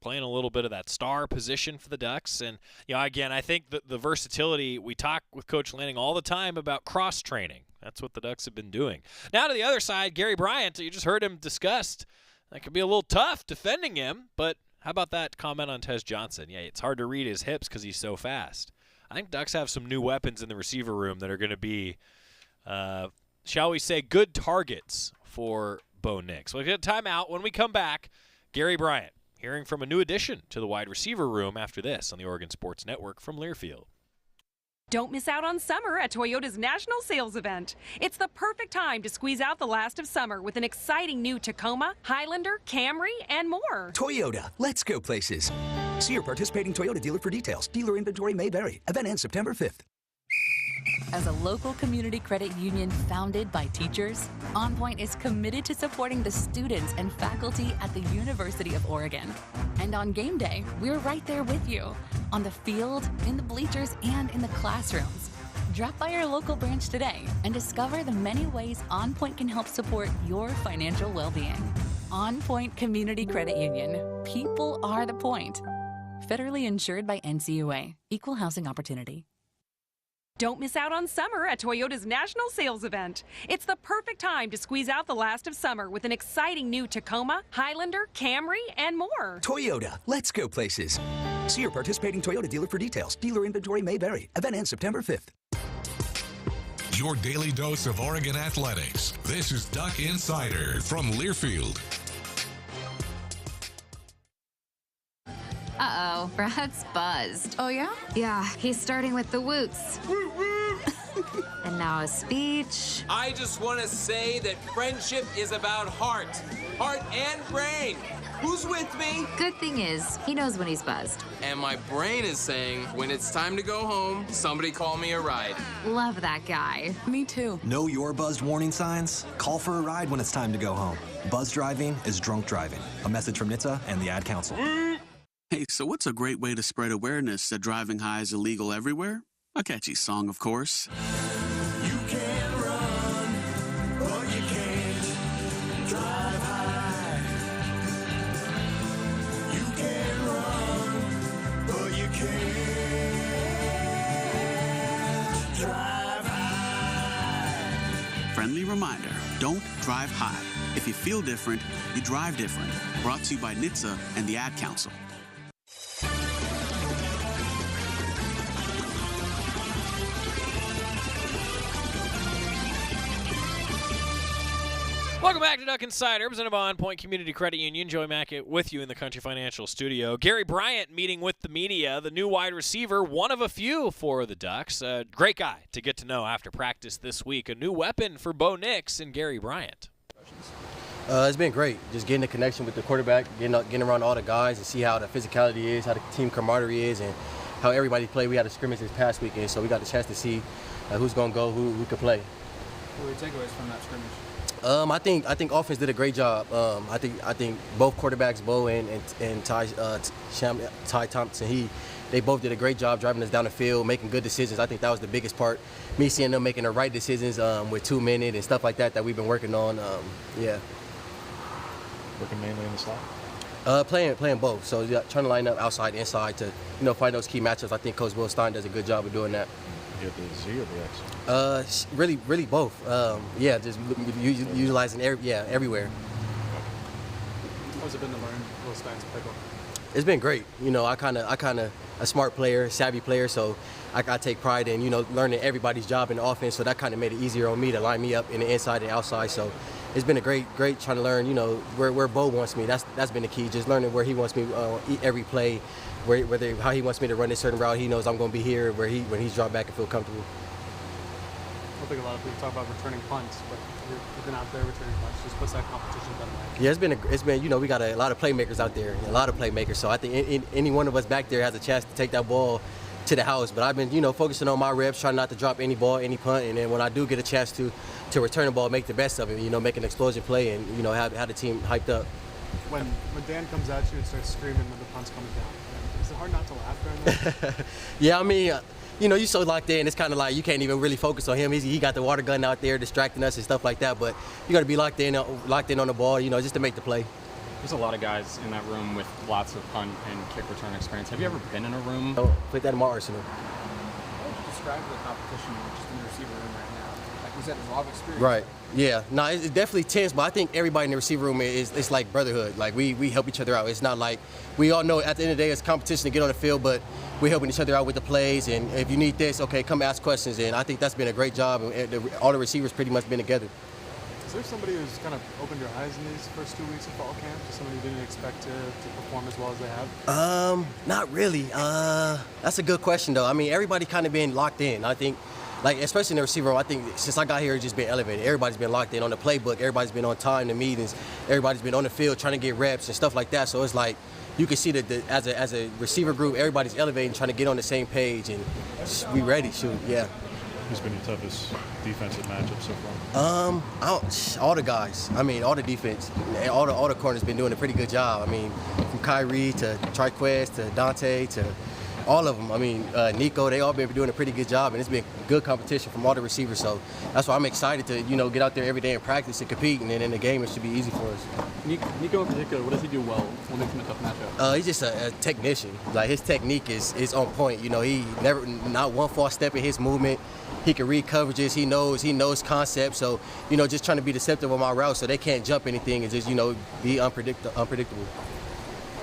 Playing a little bit of that star position for the Ducks. And, you know, again, I think the versatility, we talk with Coach Lanning all the time about cross-training. That's what the Ducks have been doing. Now to the other side, Gary Bryant, you just heard him discussed. That could be a little tough defending him, but how about that comment on Tez Johnson? Yeah, it's hard to read his hips because he's so fast. I think Ducks have some new weapons in the receiver room that are going to be, shall we say, good targets for Bo Nix. We'll get a timeout. When we come back, Gary Bryant, hearing from a new addition to the wide receiver room after this on the Oregon Sports Network from Learfield. Don't miss out on summer at Toyota's National Sales Event. It's the perfect time to squeeze out the last of summer with an exciting new Tacoma, Highlander, Camry, and more. Toyota, let's go places. See your participating Toyota dealer for details. Dealer inventory may vary. Event ends September 5th. As a local community credit union founded by teachers, OnPoint is committed to supporting the students and faculty at the University of Oregon. And on game day, we're right there with you, on the field, in the bleachers, and in the classrooms. Drop by our local branch today and discover the many ways OnPoint can help support your financial well-being. OnPoint Community Credit Union. People are the point. Federally insured by NCUA. Equal housing opportunity. Don't miss out on summer at Toyota's National Sales Event. It's the perfect time to squeeze out the last of summer with an exciting new Tacoma, Highlander, Camry, and more. Toyota, let's go places. See your participating Toyota dealer for details. Dealer inventory may vary. Event ends September 5th. Your daily dose of Oregon athletics. This is Duck Insider from Learfield. Uh-oh, Brad's buzzed. Oh, yeah? Yeah, he's starting with the woots. And now a speech. I just want to say that friendship is about heart and brain. Who's with me? Good thing is, he knows when he's buzzed. And my brain is saying, when it's time to go home, somebody call me a ride. Love that guy. Me too. Know your buzzed warning signs? Call for a ride when it's time to go home. Buzz driving is drunk driving. A message from NHTSA and the Ad Council. Hey, so what's a great way to spread awareness that driving high is illegal everywhere? A catchy song, of course. You can run, but you can't drive high. You can run, but you can't drive high. Friendly reminder, don't drive high. If you feel different, you drive different. Brought to you by NHTSA and the Ad Council. Welcome back to Duck Insider, presented by OnPoint Community Credit Union. Joey Mack with you in the Country Financial Studio. Gary Bryant meeting with the media, the new wide receiver, one of a few for the Ducks. Great guy to get to know after practice this week. A new weapon for Bo Nix and Gary Bryant. It's been great, just getting the connection with the quarterback, getting around all the guys and see how the physicality is, how the team camaraderie is, and how everybody played. We had a scrimmage this past weekend, so we got the chance to see who's going to go, who could play. What were your takeaways from that scrimmage? I think offense did a great job. I think both quarterbacks, Bo and Ty Thompson, they both did a great job driving us down the field, making good decisions. I think that was the biggest part. Me seeing them making the right decisions with 2 minutes and stuff like that we've been working on. Working mainly in the slot. Playing both. So trying to line up outside, inside to find those key matchups. I think Coach Will Stein does a good job of doing that. You have the Z or the X? Really both. Just utilizing everywhere. How's it been to learn Will Stein's playbook? It's been great. I kind of a smart player, savvy player, so I take pride in learning everybody's job in the offense. So that kind of made it easier on me to line me up in the inside and outside. So it's been a great trying to learn. Where Bo wants me. That's been the key. Just learning where he wants me every play. How he wants me to run a certain route. He knows I'm going to be here when he's dropped back and feel comfortable. I don't think a lot of people talk about returning punts, but you've been out there returning punts. Just what's that competition been like? Yeah, it's been we got a lot of playmakers out there, So I think any one of us back there has a chance to take that ball to the house. But I've been focusing on my reps, trying not to drop any ball, any punt, and then when I do get a chance to return the ball, make the best of it. Make an explosion play and have the team hyped up. When Dan comes at you and starts screaming when the punt's coming down, is it hard not to laugh during that? Yeah, I mean, you're so locked in, it's kind of like you can't even really focus on him. He got the water gun out there distracting us and stuff like that, but you got to be locked in on the ball, just to make the play. There's a lot of guys in that room with lots of punt and kick return experience. Have you ever been in a room? Put that in my arsenal. How would you describe the competition just in the receiver room right now? Like you said, there's a lot of experience. Right. Yeah. No, it's definitely tense, but I think everybody in the receiver room it's like brotherhood. Like we help each other out. It's not like we all know at the end of the day it's competition to get on the field, but we're helping each other out with the plays. And if you need this, okay, come ask questions. And I think that's been a great job. And all the receivers pretty much been together. Is there somebody who's kind of opened your eyes in these first 2 weeks of fall camp? Just somebody you didn't expect to perform as well as they have? Not really. That's a good question, though. I mean, everybody kind of been locked in. I think, especially in the receiver room, I think since I got here, it's just been elevated. Everybody's been locked in on the playbook. Everybody's been on time to meetings. Everybody's been on the field trying to get reps and stuff like that. So it's like you can see that as a receiver group, everybody's elevating, trying to get on the same page, and we ready. Shoot, yeah. Who's been your toughest defensive matchup so far? All the guys. I mean, all the defense, all the corners been doing a pretty good job. I mean, from Kyrie to Triquest to Dante to all of them. I mean, Nico, they all been doing a pretty good job, and it's been good competition from all the receivers. So that's why I'm excited to get out there every day and practice and compete, and then in the game it should be easy for us. Nico in particular, what does he do well? What makes him a tough matchup? He's just a technician. Like his technique is on point. He never not one false step in his movement. He can read coverages. He knows concepts. So just trying to be deceptive on my route so they can't jump anything and just be unpredictable.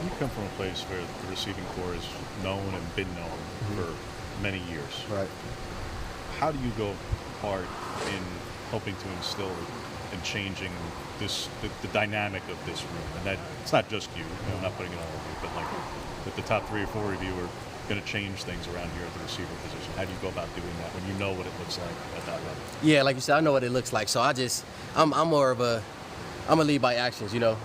You come from a place where the receiving corps is known and been known for many years. Right. how do you go part in helping to instill and changing the dynamic of this room? And that it's not just you. I'm not putting it on you, but like that the top 3 or 4 of you are going to change things around here at the receiver position. How do you go about doing that when you know what it looks like at that level? Yeah, like you said, I know what it looks like. So I'm more of I'm a lead by actions, you know.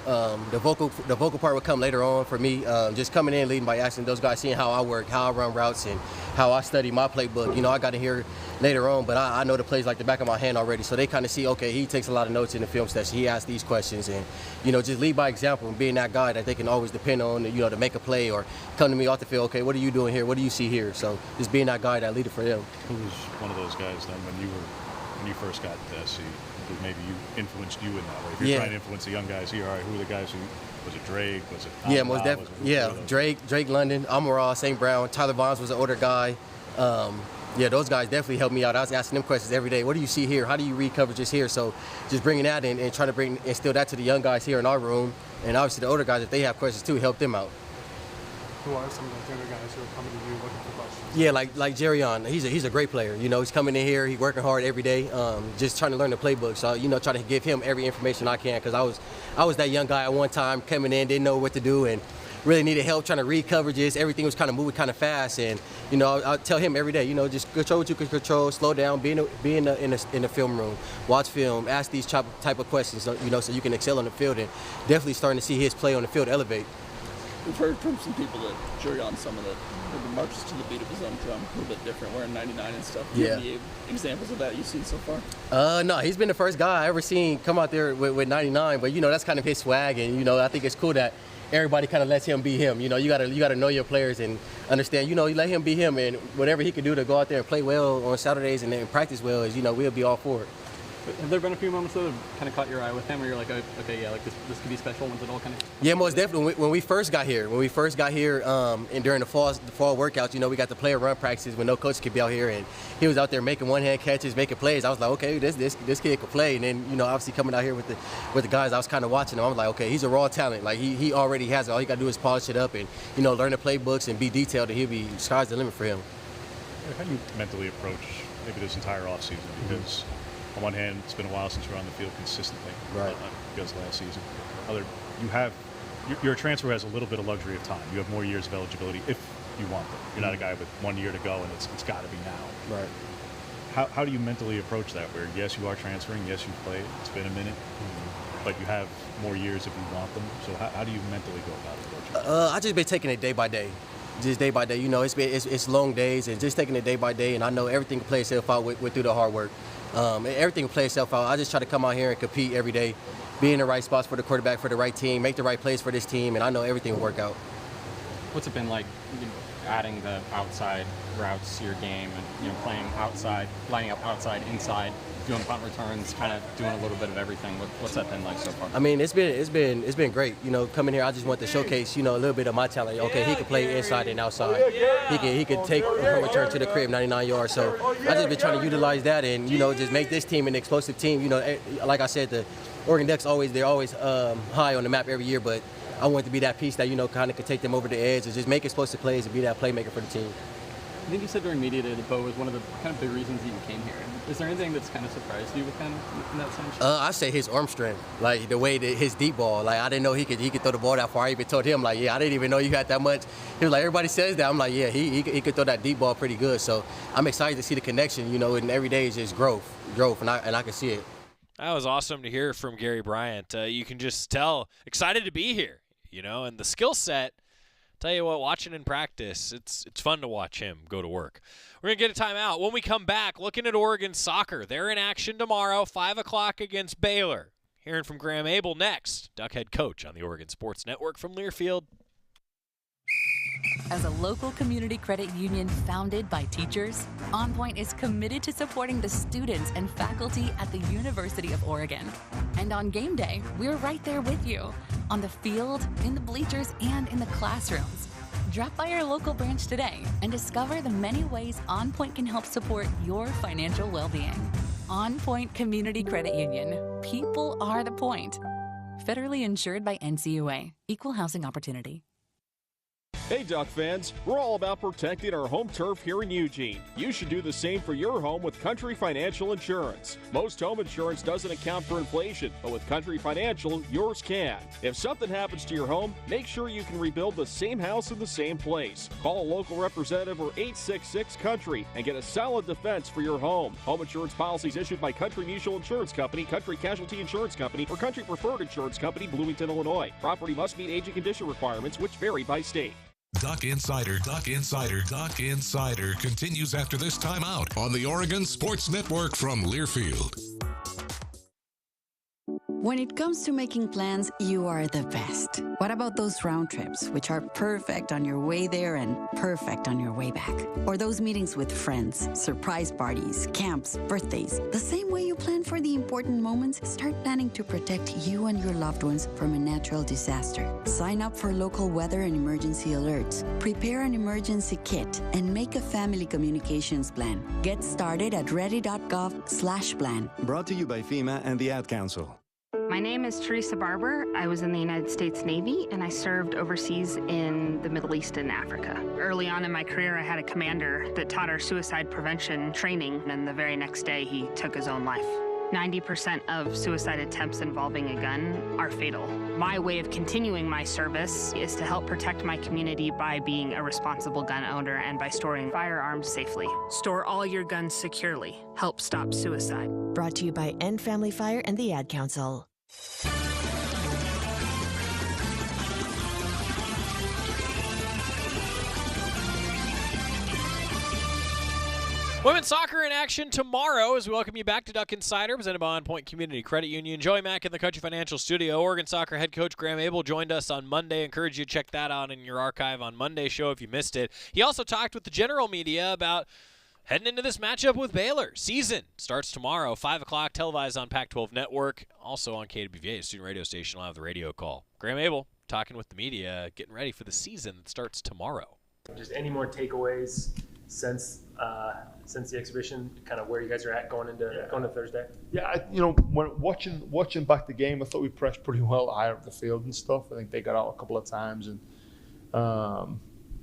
The vocal part will come later on for me. Just coming in, leading by action. Those guys seeing how I work, how I run routes, and how I study my playbook. You know, I got to hear later on, but I know the plays like the back of my hand already. So they kind of see, okay, he takes a lot of notes in the film session. He asks these questions, and you know, just lead by example and being that guy that they can always depend on, you know, to make a play or come to me off the field. Okay, what are you doing here? What do you see here? So just being that guy, that leader for them. Who was one of those guys then when you first got to SC? Maybe you influenced you in that way. If you're trying to influence the young guys here, all right, who are the guys who, was it Drake? Was it Yeah, most definitely. Yeah, Drake London, Amara, St. Brown, Tyler Bonds was an older guy. Yeah, those guys definitely helped me out. I was asking them questions every day. What do you see here? How do you read coverages here? So just bringing that in and trying to instill that to the young guys here in our room. And obviously the older guys, if they have questions too, help them out. Who are some of those younger guys who are coming to you looking for questions? Yeah, like Jerryon, he's a great player. You know, he's coming in here, he's working hard every day, just trying to learn the playbook. So, you know, try to give him every information I can, because I was that young guy at one time coming in, didn't know what to do, and really needed help trying to read coverages. Everything was kind of moving kind of fast, and you know, I tell him every day, you know, just control what you can control, slow down, be in the film room, watch film, ask these type of questions, you know, so you can excel on the field, and definitely starting to see his play on the field elevate. We've heard from some people that Jerryon, some of the marches to the beat of his own drum, a little bit different, wearing 99 and stuff. Do you have any examples of that you've seen so far? No, he's been the first guy I ever seen come out there with 99, but you know, that's kind of his swag, and you know, I think it's cool that everybody kind of lets him be him. You know, you gotta know your players and understand, you know, you let him be him, and whatever he can do to go out there and play well on Saturdays and then practice well, is, you know, we'll be all for it. Have there been a few moments that have kind of caught your eye with him where you're like, oh, okay, yeah, like this could be special once it all kind of... Yeah, most definitely. When we first got here, and during the fall workouts, you know, we got to play run practices when no coach could be out here, and he was out there making one-hand catches, making plays. I was like, okay, this kid could play. And then, you know, obviously coming out here with the guys, I was kind of watching him. I was like, okay, he's a raw talent. Like, he already has it. All he got to do is polish it up and, you know, learn the playbooks and be detailed, and sky's the limit for him. How do you mentally approach maybe this entire offseason? Because on one hand, it's been a while since you're on the field consistently, right? Because last season, your transfer has a little bit of luxury of time. You have more years of eligibility if you want them. You're not a guy with 1 year to go, and it's got to be now. Right. How do you mentally approach that? Where yes, you are transferring, yes, you've played, it's been a minute, but you have more years if you want them. So how do you mentally go about approaching it? I just been taking it day by day. Just day by day, you know, it's long days, and just taking it day by day, and I know everything can play itself out with through the hard work. Everything can play itself out. I just try to come out here and compete every day, be in the right spots for the quarterback, for the right team, make the right plays for this team, and I know everything will work out. What's it been like, you know, adding the outside routes to your game, and, you know, playing outside, lining up outside, inside, doing punt returns, kind of doing a little bit of everything? What's that been like so far? I mean, it's been great. You know, coming here, I just want to showcase, you know, a little bit of my talent. Okay, he can play inside and outside. He can take a return to the crib 99 yards. So I just been trying to utilize that, and, you know, just make this team an explosive team. You know, like I said, the Oregon Ducks they're always high on the map every year, but I want to be that piece that, you know, kind of could take them over the edge and just make explosive plays and be that playmaker for the team. I think you said during media day that Bo was one of the kind of big reasons that you came here. Is there anything that's kind of surprised you with him in that sense? I say his arm strength, like the way that his deep ball. Like, I didn't know he could throw the ball that far. I even told him, like, yeah, I didn't even know you had that much. He was like, everybody says that. I'm like, yeah, he could throw that deep ball pretty good. So I'm excited to see the connection, you know, and every day is just growth, and I can see it. That was awesome to hear from Gary Bryant. You can just tell, excited to be here, you know, and the skill set. Tell you what, watching in practice, it's fun to watch him go to work. We're going to get a timeout. When we come back, looking at Oregon soccer. They're in action tomorrow, 5 o'clock against Baylor. Hearing from Graham Abel next, Duck head coach on the Oregon Sports Network from Learfield. As a local community credit union founded by teachers, OnPoint is committed to supporting the students and faculty at the University of Oregon. And on game day, we're right there with you, on the field, in the bleachers, and in the classrooms. Drop by our local branch today and discover the many ways OnPoint can help support your financial well-being. OnPoint Community Credit Union. People are the point. Federally insured by NCUA. Equal housing opportunity. Hey Duck fans, we're all about protecting our home turf here in Eugene. You should do the same for your home with Country Financial Insurance. Most home insurance doesn't account for inflation, but with Country Financial, yours can. If something happens to your home, make sure you can rebuild the same house in the same place. Call a local representative or 866-COUNTRY and get a solid defense for your home. Home insurance policies issued by Country Mutual Insurance Company, Country Casualty Insurance Company, or Country Preferred Insurance Company, Bloomington, Illinois. Property must meet age and condition requirements, which vary by state. Duck Insider continues after this timeout on the Oregon Sports Network from Learfield. When it comes to making plans, you are the best. What about those round trips, which are perfect on your way there and perfect on your way back? Or those meetings with friends, surprise parties, camps, birthdays? The same way you plan for the important moments, start planning to protect you and your loved ones from a natural disaster. Sign up for local weather and emergency alerts. Prepare an emergency kit and make a family communications plan. Get started at ready.gov/plan. Brought to you by FEMA and the Ad Council. My name is Teresa Barber. I was in the United States Navy and I served overseas in the Middle East and Africa. Early on in my career, I had a commander that taught our suicide prevention training, and the very next day he took his own life. 90% of suicide attempts involving a gun are fatal. My way of continuing my service is to help protect my community by being a responsible gun owner and by storing firearms safely. Store all your guns securely. Help stop suicide. Brought to you by End Family Fire and the Ad Council. Women's soccer in action tomorrow as we welcome you back to Duck Insider, presented by OnPoint Community Credit Union. Joey Mack in the Country Financial Studio. Oregon soccer head coach Graham Abel joined us on Monday. Encourage you to check that out in your archive on Monday's show if you missed it. He also talked with the general media about heading into this matchup with Baylor. Season starts tomorrow, 5 o'clock, televised on Pac-12 Network. Also on KWVA, a student radio station. I'll have the radio call. Graham Abel talking with the media, getting ready for the season that starts tomorrow. Just any more takeaways since the exhibition, kind of where you guys are at going into Thursday? Yeah, when watching back the game, I thought we pressed pretty well higher up the field and stuff. I think they got out a couple of times, and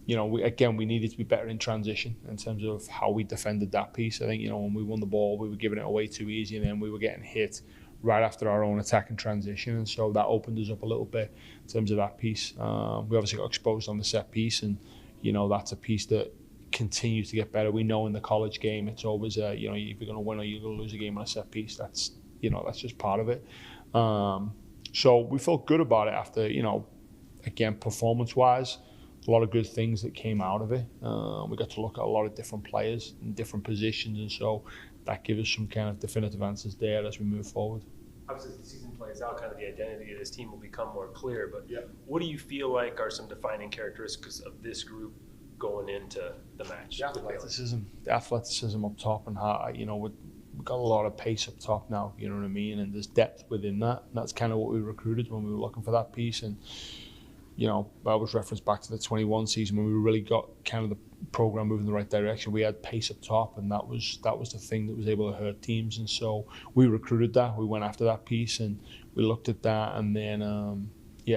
we needed to be better in transition in terms of how we defended that piece. I think when we won the ball, we were giving it away too easy, and then we were getting hit right after our own attack and transition, and so that opened us up a little bit in terms of that piece. We obviously got exposed on the set piece, and that's a piece that continues to get better. We know in the college game, it's always if you're going to win or you're going to lose a game on a set piece. That's just part of it. So we felt good about it after again, performance-wise, a lot of good things that came out of it. We got to look at a lot of different players in different positions, and so that gives us some kind of definitive answers there as we move forward. Obviously, as the season plays out, kind of the identity of this team will become more clear, but what do you feel like are some defining characteristics of this group going into the match? The athleticism up top, and how we've got a lot of pace up top now, you know what I mean, and there's depth within that, and that's kind of what we recruited when we were looking for that piece. And I was referenced back to the 21 season when we really got kind of the program moving in the right direction. We had pace up top, and that was the thing that was able to hurt teams, and so we recruited that. We went after that piece, and we looked at that, and then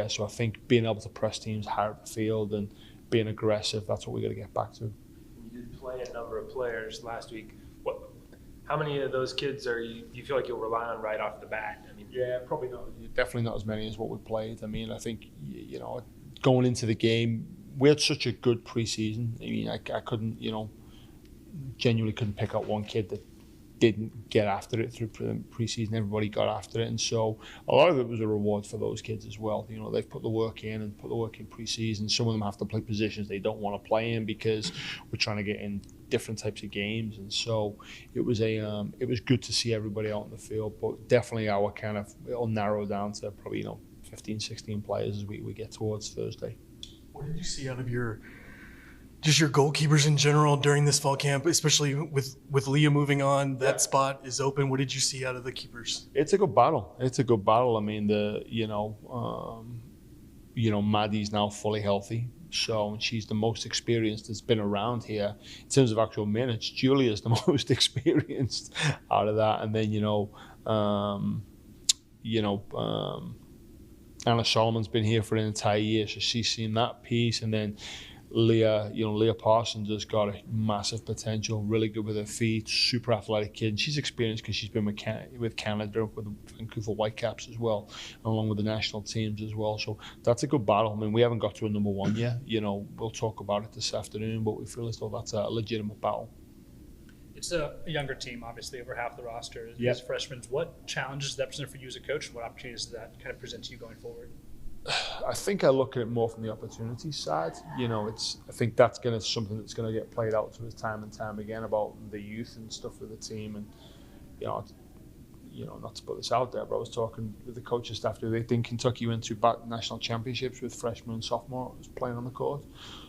so I think being able to press teams higher up the field and being aggressive, that's what we got to get back to. You did play a number of players last week. How many of those kids do you feel like you'll rely on right off the bat? I mean, probably not. Definitely not as many as what we played. I mean, I think going into the game, we had such a good preseason. I mean, I couldn't, genuinely couldn't pick out one kid that didn't get after it through preseason. Everybody got after it, and so a lot of it was a reward for those kids as well. They've put the work in preseason. Some of them have to play positions they don't want to play in because we're trying to get in different types of games, and so it was good to see everybody out in the field. But definitely it'll narrow down to probably 15, 16 players as we get towards Thursday. What did you see out of your goalkeepers in general during this fall camp, especially with Leah moving on? That spot is open. What did you see out of the keepers? It's a good battle. I mean, Maddie's now fully healthy, so she's the most experienced that's been around here in terms of actual minutes. Julia's the most experienced out of that, and then Anna Solomon's been here for an entire year, so she's seen that piece. And then Leah Parsons has got a massive potential, really good with her feet, super athletic kid. And she's experienced because she's been with Canada, with the Vancouver Whitecaps as well, along with the national teams as well. So that's a good battle. I mean, we haven't got to a number one yet. We'll talk about it this afternoon, but we feel as though that's a legitimate battle. It's a younger team, obviously, over half the roster is freshmen. What challenges does that present for you as a coach, and what opportunities does that kind of present to you going forward? I think I look at it more from the opportunity side. I think that's something that's going to get played out to us time and time again about the youth and stuff with the team. And not to put this out there, but I was talking with the coaching staff. Do they think Kentucky went to back national championships with freshmen and sophomores playing on the court?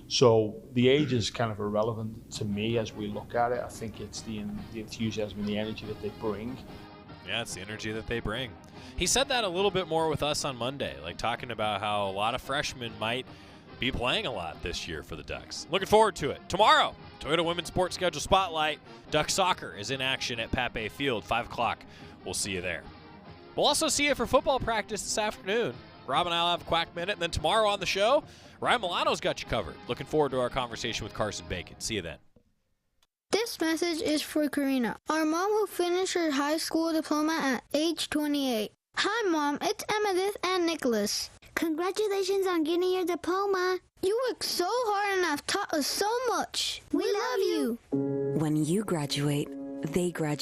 So the age is kind of irrelevant to me as we look at it. I think it's the enthusiasm and the energy that they bring. Yeah, it's the energy that they bring. He said that a little bit more with us on Monday, talking about how a lot of freshmen might be playing a lot this year for the Ducks. Looking forward to it. Tomorrow, Toyota Women's Sports Schedule Spotlight. Duck Soccer is in action at Pape Field, 5 o'clock. We'll see you there. We'll also see you for football practice this afternoon. Rob and I will have a Quack Minute, and then tomorrow on the show, Ryan Milano's got you covered. Looking forward to our conversation with Carson Bacon. See you then. This message is for Karina, our mom who finished her high school diploma at age 28. Hi, Mom. It's Emmettith and Nicholas. Congratulations on getting your diploma. You worked so hard and have taught us so much. We love you. When you graduate, they graduate.